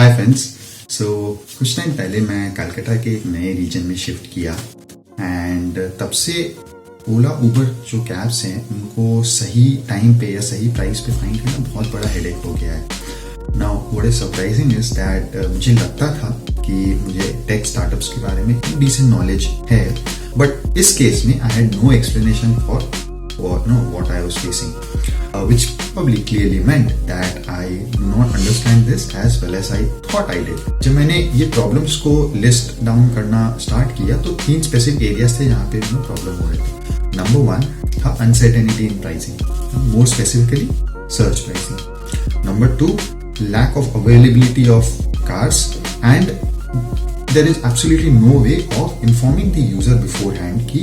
Hi friends. कुछ time पहले मैं कलकत्ता के एक नए रीजन में शिफ्ट किया एंड तब से ओला उबर जो कैब्स हैं उनको सही टाइम पे या सही प्राइस पे फाइंड करना बहुत बड़ा हेडेक हो गया है। Now what is surprising is that मुझे लगता था कि मुझे टेक स्टार्टअप्स के बारे में डिसेंट नॉलेज है, बट इस केस में I had no explanation for what I was facing, which probably clearly meant that I do not understand this as well as I thought I did. जब मैंने ये problems को list down करना start किया तो 3 specific areas थे जहाँ पे प्रॉब्लम हो रहे थे। नंबर 1 था uncertainty in pricing, more specifically surge pricing. Number 2 lack of availability of cars and there is absolutely no way of informing the user beforehand कि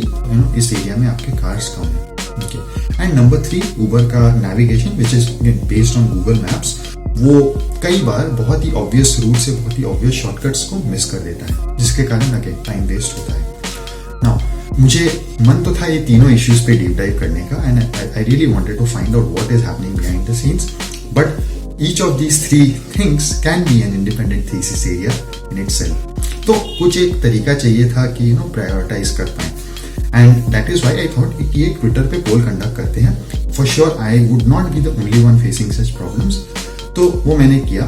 इस एरिया में आपके कार्स कम है। Okay. And number 3 Uber का navigation which is again based on Google Maps, वो कई बार बहुत ही obvious root से बहुत ही obvious shortcuts को मिस कर देता है, जिसके कारण again टाइम वेस्ट होता है। Now मुझे मन तो था ये तीनों इश्यूज पे डीप डाइव करने का and I really wanted to find out what is happening behind the scenes, but each of these 3 things can be an independent thesis area in itself. तो कुछ एक तरीका चाहिए था कि प्रायोरिटाइज कर पाए and that is why I thought कि एक ट्विटर पे पोल कंडक्ट करते हैं। For sure I would not be the only one facing such problems, तो वो मैंने किया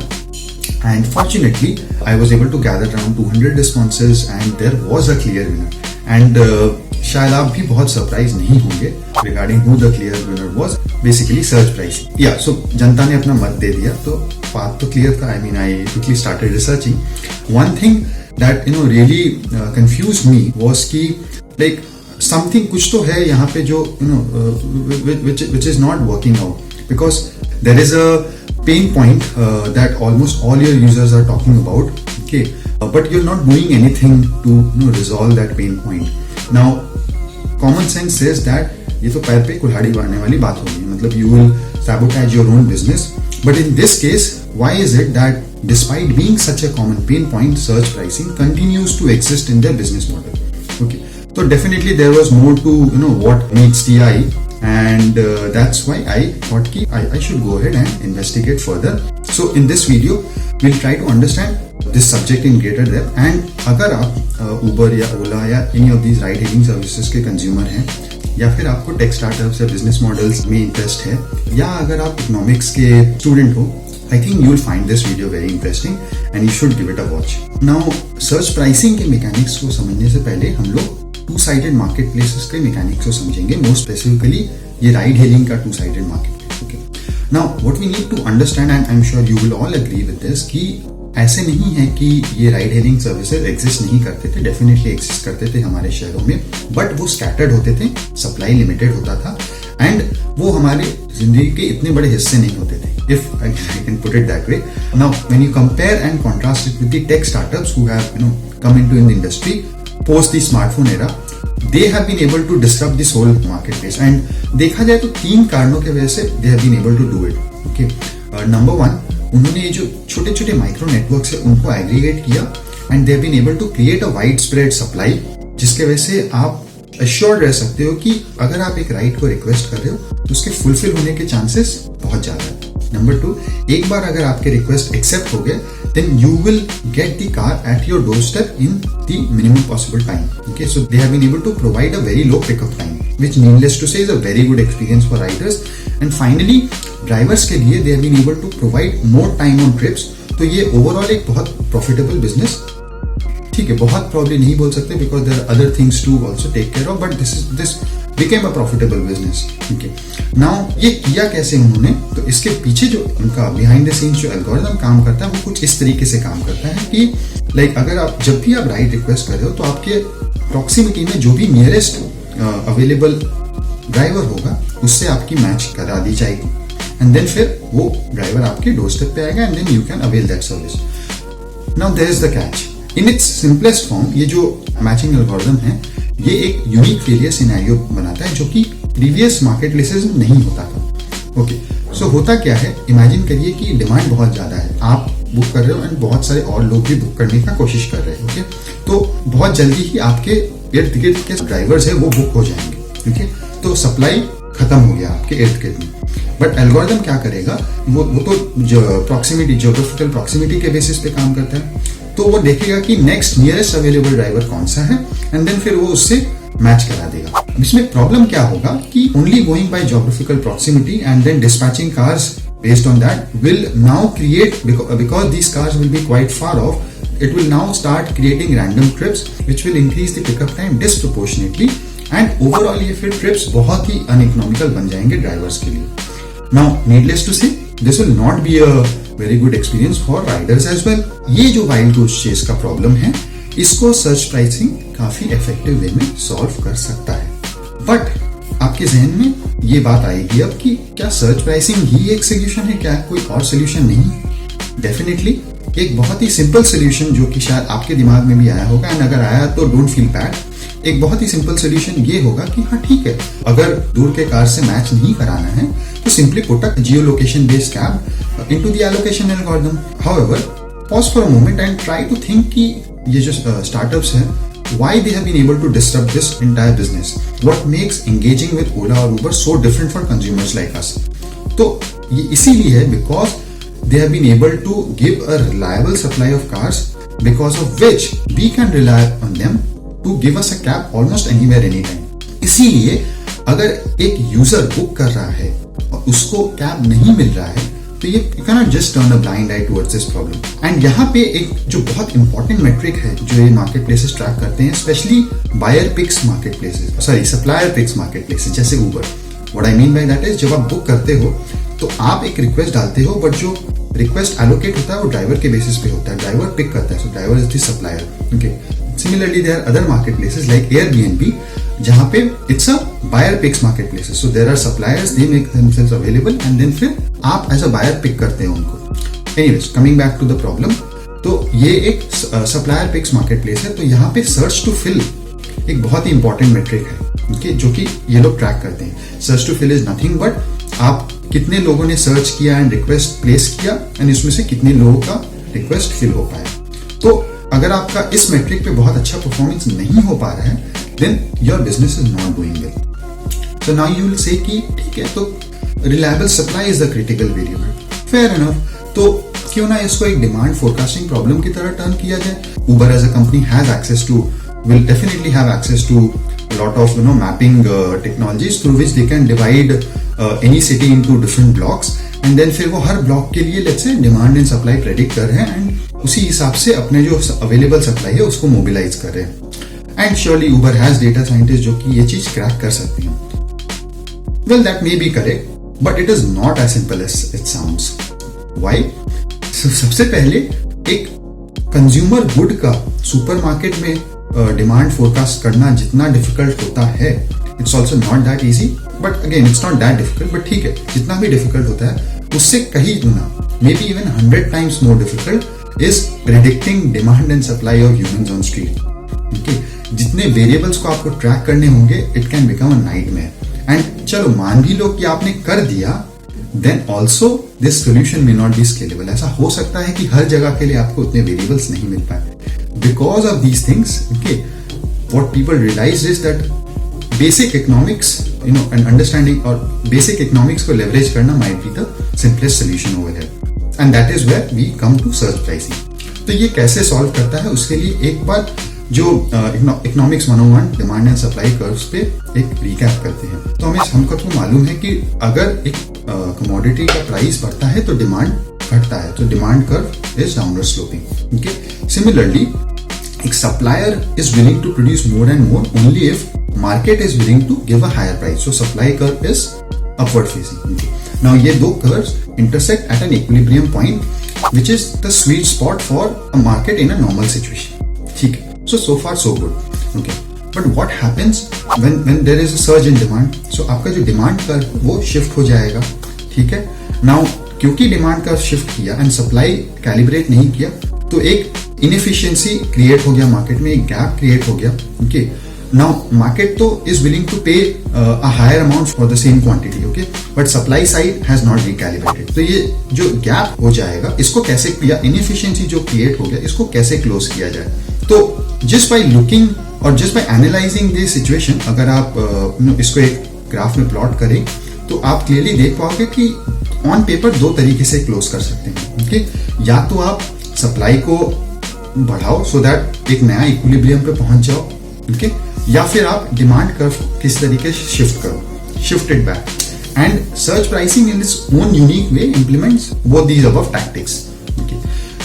and fortunately I was able to gather around 200 responses and there was a clear winner and शायद आप भी बहुत सरप्राइज नहीं होंगे regarding who the clear winner was, basically search pricing. Yeah, so जनता ने अपना मत दे दिया तो बात तो क्लियर था। I mean I quickly started researching. One thing that really confused me was कि like something कुछ तो है यहाँ पे जो which is not working out, because there is a pain point that almost all your users are talking about, okay, but you're not doing anything to resolve that pain point. Now common sense says that ये तो पैर पे कुल्हाड़ी मारने वाली बात होगी, मतलब you will sabotage your own business, but in this case why is it that despite being such a common pain point, search pricing continues to exist in their business model? Okay, so definitely there was more to what meets the eye, and that's why I thought कि I should go ahead and investigate further. So in this video we'll try to understand this subject in greater depth, and अगर आप Uber या Ola या any of these ride hailing services के consumer हैं, या फिर आपको टेक स्टार्टअप्स या बिजनेस मॉडल्स में इंटरेस्ट है, या अगर आप इकोनॉमिक्स के स्टूडेंट हो, I think you will find this video very interesting and you should give it a watch. Now surge pricing के मैकेनिक्स को समझने से पहले हम लोग टू साइडेड मार्केट प्लेसेस के मैकेनिक्स को समझेंगे, मोर स्पेसिफिकली ये राइड हेलिंग का two sided market. Okay, now what we need to understand, and I am sure you will all agree with this, कि ऐसे नहीं है कि ये राइड हेलिंग सर्विसेज एग्जिस्ट नहीं करते थे, डेफिनेटली एग्जिस्ट करते थे हमारे शहरों में, बट वो स्कैटर्ड होते थे, सप्लाई लिमिटेड होता था एंड वो हमारे जिंदगी के इतने बड़े हिस्से नहीं होते थे, if I can put it that way. Now when you compare and contrast it with the tech startups who have come into in the industry post the smartphone era, they have been able to disrupt this whole marketplace, and देखा जाए तो 3 कारणों के वजह से they have been able to do it. Okay, number 1, उन्होंने ये जो छोटे छोटे माइक्रो नेटवर्क्स है उनको एग्रीगेट किया and they have been able to create a widespread supply, जिसके वजह से आप अश्योर्ड रह सकते हो कि अगर आप एक राइड को रिक्वेस्ट कर रहे हो तो उसके फुलफिल होने के चांसेस बहुत ज्यादा है। नंबर 2, एक बार अगर आपके रिक्वेस्ट एक्सेप्ट हो गए then you will get the car at your doorstep in the minimum possible time. Okay, so they have been able to provide a very low pickup time, which needless to say is a very good experience for riders. And finally, drivers के लिए they have been able to provide more time on trips. तो ये overall एक बहुत profitable business, ठीक है, बहुत probably नहीं बोल सकते because there are other things to also take care of, but this became a profitable business. Okay, now ये किया कैसे उन्होंने, तो इसके पीछे जो उनका behind the scenes जो एल्गोरिथम काम करता है वो कुछ इस तरीके से काम करता है कि लाइक अगर आप जब भी आप राइड रिक्वेस्ट कर रहे हो तो आपके प्रॉक्सिमिटी में जो भी नियरेस्ट अवेलेबल ड्राइवर होगा उससे आपकी मैच करा दी जाएगी एंड देन फिर वो ड्राइवर आपके डोर स्टेप पे आएगा and then you can avail that service. Now there is the catch, in its simplest form ये जो मैचिंग एल्गोरिथम है ये एक यूनिक फेलियर सिनेरियो बनाता है जो कि प्रीवियस मार्केट प्लेसेस में नहीं होता था। ओके, सो होता क्या है, इमेजिन करिए कि डिमांड बहुत ज्यादा है, आप बुक कर रहे हो एंड बहुत सारे और लोग भी बुक करने का कोशिश कर रहे हैं। ओके, तो बहुत जल्दी ही आपके इर्द गिर्द के ड्राइवर्स है वो बुक हो जाएंगे। ओके, तो सप्लाई खत्म हो गया आपके इर्द गिर्द में। बट एल्गोरिदम क्या करेगा, वो तो प्रॉक्सिमिटी, ज्योग्राफिकल प्रॉक्सिमिटी के बेसिस पे काम करता है, तो वो देखेगा कि नेक्स्ट नियरेस्ट अवेलेबल ड्राइवर कौन सा है एंड देन फिर वो उससे मैच करा देगा। इसमें प्रॉब्लम क्या होगा कि only going by geographical proximity and then dispatching cars based on that will now create, because these cars will be quite far off, it will now start creating random trips which will increase the pickup time disproportionately and overall ये फिर trips बहुत ही uneconomical बन जाएंगे drivers के लिए। Now needless to say this will not be a very good experience for riders as well। ये जो wild goose chase का प्रॉब्लम है इसको सर्च प्राइसिंग काफी इफेक्टिव वे में सॉल्व कर सकता है। बट आपके जहन में ये बात आएगी अब कि क्या सर्च प्राइसिंग ही एक सोल्यूशन है, क्या कोई और सोल्यूशन नहीं? डेफिनेटली एक बहुत ही सिंपल सोल्यूशन जो कि शायद आपके दिमाग में भी आया होगा, एंड अगर आया तो डोंट फील बैड। एक बहुत ही सिंपल सोल्यूशन ये होगा कि हाँ ठीक है, अगर दूर के कार से मैच नहीं कराना है तो simply put a geo location based cab into the allocation algorithm. However, pause for a moment and try to think कि ये जो स्टार्टअप्स हैं why they have been able to disrupt this entire business, what makes engaging with Ola or Uber so different for consumers like us। तो ये इसीलिए है because they have been able to give a reliable supply of cars because of which we can rely on them to give us a cab almost anywhere anytime। इसीलिए अगर एक user book कर रहा है और उसको कैब नहीं मिल रहा है तो ये you cannot just turn a blind I towards this problem. And यहाँ पे एक जो बहुत इंपॉर्टेंट मेट्रिक है जो ये मार्केट प्लेसेस ट्रैक करते हैं, specially buyer picks market places, sorry supplier picks market places जैसे Uber. What I mean by that is, जब आप बुक करते हो तो आप एक रिक्वेस्ट डालते हो, बट जो रिक्वेस्ट एलोकेट होता है वो ड्राइवर के बेसिस पे होता है, ड्राइवर पिक करता है, so driver is the supplier. Okay, similarly there are other market places like Airbnb जहां पे it's a buyer picks market places, so there are suppliers, they make themselves available and then फिर आप as a buyer pick करते हैं उनको। Anyways, coming back to the problem, तो ये एक सप्लायर पिक्स मार्केट प्लेस है, तो यहाँ पे सर्च टू फिल एक बहुत ही इंपॉर्टेंट मेट्रिक है, okay, जो कि ये लोग ट्रैक करते हैं। Search to fill is nothing but आप कितने लोगों ने सर्च किया एंड रिक्वेस्ट प्लेस किया एंड इसमें से कितने लोगों का रिक्वेस्ट फिल हो पाया। तो अगर आपका इस मेट्रिक पे बहुत अच्छा परफॉर्मेंस नहीं हो पा रहा है then your business is not doing well। So now you will say कि ठीक है, तो reliable supply is the critical variable, fair enough। तो क्यों ना इसको एक डिमांड फोरकास्टिंग प्रॉब्लम की तरह टर्न किया जाए। Uber as a company has access to, will definitely have access to a lot of mapping technologies through which they can divide any city into different blocks and then फिर वो हर block के लिए let's say demand and supply predict कर रहे हैं and उसी हिसाब से अपने जो अवेलेबल सप्लाई है उसको मोबिलाइज कर रहे हैं। And surely Uber has data scientists जो कि ये चीज क्रैक कर सकते हैं। Well, that may be correct, but it is not as simple as it sounds. Why? सबसे पहले एक कंज्यूमर गुड का सुपरमार्केट में डिमांड फोरकास्ट करना जितना डिफिकल्ट होता है, it's also not that easy, but again it's not that difficult, but ठीक है, जितना भी डिफिकल्ट होता है उससे कहीं गुना, maybe even 100 times more difficult is predicting demand and supply of humans on street। Okay? जितने वेरिएबल्स को आपको ट्रैक करने होंगे, it can become a nightmare. And चलो मान भी लो कि आपने कर दिया, then also this solution may not be scalable. ऐसा हो सकता है कि हर जगह के लिए आपको उतने वेरिएबल्स नहीं मिल पाए because of these things. Okay, what people realize is that basic economics and understanding और बेसिक इकोनॉमिक्स को लेवरेज करना might be the simplest solution over here, and that is where we come to surge pricing. तो ये कैसे solve करता है, उसके लिए एक बार जो economics 101 demand and supply curves पे एक रिकैप करते हैं। तो हमको तो मालूम है कि अगर एक कमोडिटी का प्राइस बढ़ता है तो डिमांड घटता है, तो demand curve is downward sloping. Okay, similarly एक supplier is willing to produce more and more only if market is willing to give a higher price, so supply curve is upward facing. Now ये दो curves intersect at an equilibrium point which is the sweet spot for a market in a normal situation. ठीक है, so far so good, okay, but what happens when there is a surge in demand? So आपका जो demand curve वो shift हो जाएगा। ठीक है, now क्योंकि डिमांड कर्व शिफ्ट किया एंड सप्लाई कैलिब्रेट नहीं किया तो एक इनएफिशिएंसी क्रिएट हो गया मार्केट में, एक गैप क्रिएट हो गया। ओके, नाउ मार्केट तो is willing to pay a higher amount for the same quantity, okay, but supply side has not recalibrated. तो ये जो गैप हो जाएगा इसको कैसे, या इनएफिशिएंसी जो क्रिएट हो गया इसको कैसे क्लोज किया जाए। तो जस्ट बाय लुकिंग और just by analysing this situation, अगर आप इसको एक ग्राफ में प्लॉट करें तो आप क्लियरली देख पाओगे कि ऑन पेपर दो तरीके से क्लोज कर सकते हैं। ओके, या तो आप सप्लाई को बढ़ाओ सो दैट एक नया इक्विलिब्रियम पे पहुंच जाओ। ओके, या फिर आप डिमांड कर्व किस तरीके से शिफ्ट करो, shift it back, and search pricing in its own unique way implements both these above tactics. Okay,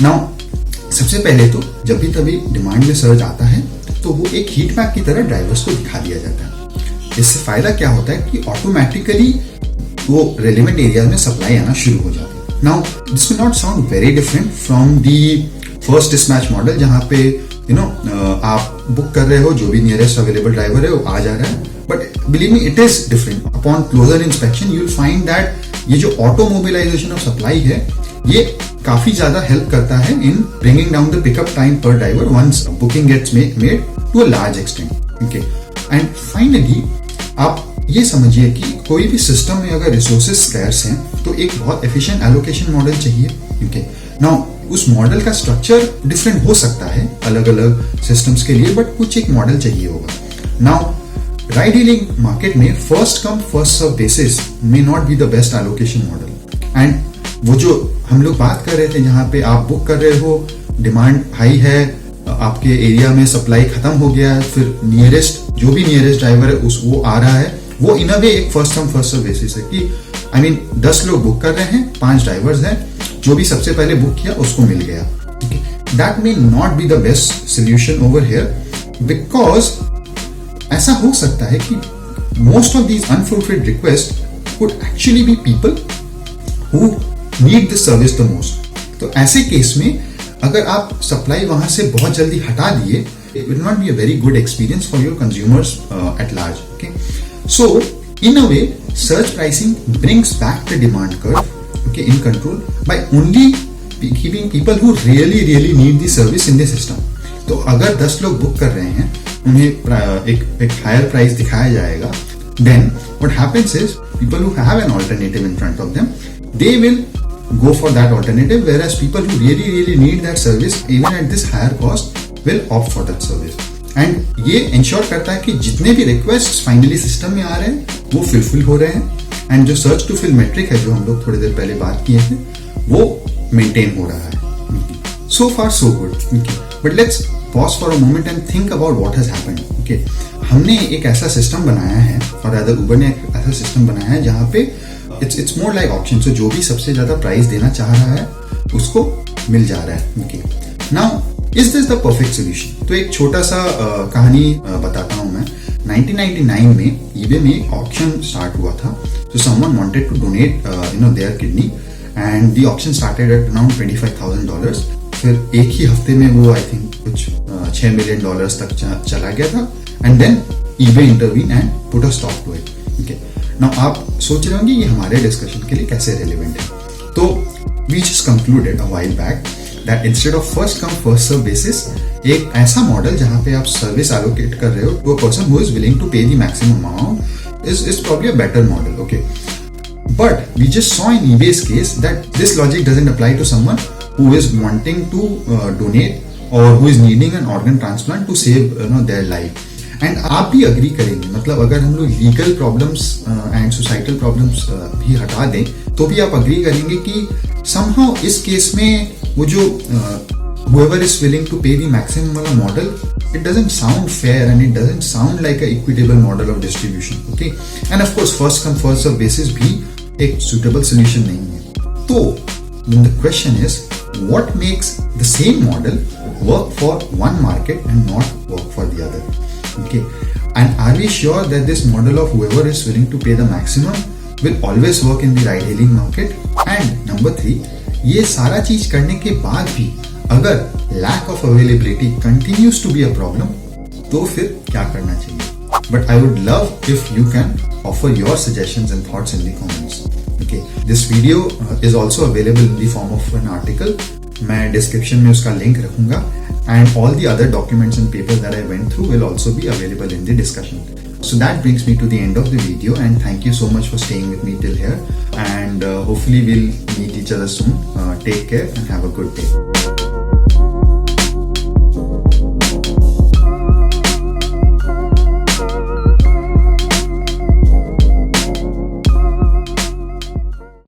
now सबसे पहले तो जब भी तभी डिमांड में सर्च आता है तो वो एक हीट मैप की तरह ड्राइवर्स को दिखा दिया जाता है। इससे फायदा क्या होता है कि ऑटोमेटिकली वो रेलेवेंट एरिया में सप्लाई आना शुरू हो जाती है। Now this will not sound very different from the first dispatch model, जहां पे आप बुक कर रहे हो, जो भी नियरेस्ट अवेलेबल ड्राइवर है वो आ जा रहा है, but believe me it is different. Upon closer inspection you will find that ये जो ऑटो मोबिलाइजेशन ऑफ सप्लाई है ये काफी ज्यादा हेल्प करता है in bringing down the pickup time पर driver once booking gets made to a large extent. Okay, and finally आप ये समझिए कि कोई भी सिस्टम में अगर रिसोर्सेज स्कैर्स हैं तो एक बहुत एफिशिएंट एलोकेशन मॉडल चाहिए। ओके, नाउ उस मॉडल का स्ट्रक्चर डिफरेंट हो सकता है अलग अलग सिस्टम्स के लिए, बट कुछ एक मॉडल चाहिए होगा। नाउ राइड हीलिंग मार्केट में first come first serve basis may not be the best allocation model. And वो जो हम लोग बात कर रहे थे जहां पे आप बुक कर रहे हो, डिमांड हाई है, आपके एरिया में सप्लाई खत्म हो गया है, फिर नियरेस्ट जो भी नियरेस्ट ड्राइवर है उस वो आ रहा है, वो इन अ वे एक first come first serve basis है कि आई मीन 10 लोग बुक कर रहे हैं, 5 ड्राइवर्स हैं, जो भी सबसे पहले बुक किया उसको मिल गया। That may not be the best solution over here, because ऐसा हो सकता है कि most of these unfulfilled request could actually be people who need this service the most. तो ऐसे केस में अगर आप सप्लाई वहां से बहुत जल्दी हटा दिए, it will not be a very good experience for your consumers at large. Okay, so in a way surge pricing brings back the demand curve, okay, in control by only keeping people who really need the service in the system. तो अगर 10 लोग book कर रहे हैं, उन्हें एक higher price दिखाया जाएगा, then what happens is people who have an alternative in front of them, they will go for that alternative, whereas people who really need that service even at this higher cost will opt for that service. And ये ensure करता है कि जितने भी request finally system में आ रहे हैं वो फुलफिल हो रहे हैं, एंड जो सर्च टू फिल मेट्रिक है जो हम लोग थोड़ी देर पहले बात किए थे वो मेंटेन हो रहा है। So far so good. But let's pause for a moment and think about what has happened. Okay, हमने एक ऐसा सिस्टम बनाया है, और अदर उबर ने एक ऐसा सिस्टम बनाया है जहां पे इट्स मोर लाइक ऑप्शन। सो जो भी सबसे ज्यादा प्राइस देना चाह रहा है उसको मिल जा रहा है। Okay, now is this the perfect solution? तो एक छोटा सा कहानी बताता हूं मैं। 1999 में eBay में एक ऑक्शन स्टार्ट हुआ था, so someone wanted to donate their kidney and the auction started at around $25,000. फिर एक ही हफ्ते में वो आई थिंक कुछ $6 मिलियन तक चला गया था, and then eBay intervened and put a stop to it. Okay, now आप सोच रहे होंगे ये हमारे डिस्कशन के लिए कैसे रेलिवेंट है। तो we just concluded a while back that instead of first come first serve basis, एक ऐसा मॉडल जहां पे आप सर्विस एलोकेट कर रहे हो to a person who is willing to pay the maximum amount is probably a better model. Okay, but we just saw in eBay's case that this logic doesn't apply to someone who is wanting to donate or who is needing an organ transplant to save their life. And आप भी agree करेंगे, मतलब अगर हम लोग legal problems and societal problems भी हटा दें तो भी आप अग्री करेंगे कि समहाउ इस केस में वो जो whoever is willing to pay the maximum वाला model, it doesn't sound fair and it doesn't sound like a equitable model of distribution. Okay, and of course first come first serve basis भी एक suitable solution नहीं है। तो the question is what makes the same model work for one market and not work for the other? Okay, and are we sure that this model of whoever is willing to pay the maximum will always work in the ride hailing market? And number 3, ये सारा चीज करने के बाद भी अगर lack of availability continues to be a problem, तो फिर क्या करना चाहिए? But I would love if you can offer your suggestions and thoughts in the comments. Okay, this video is also available in the form of an article. मैं description में उसका link रखूंगा, and all the other documents and papers that I went through will also be available in the discussion. So that brings me to the end of the video, and thank you so much for staying with me till here, and hopefully we'll meet each other soon. Take care and have a good day.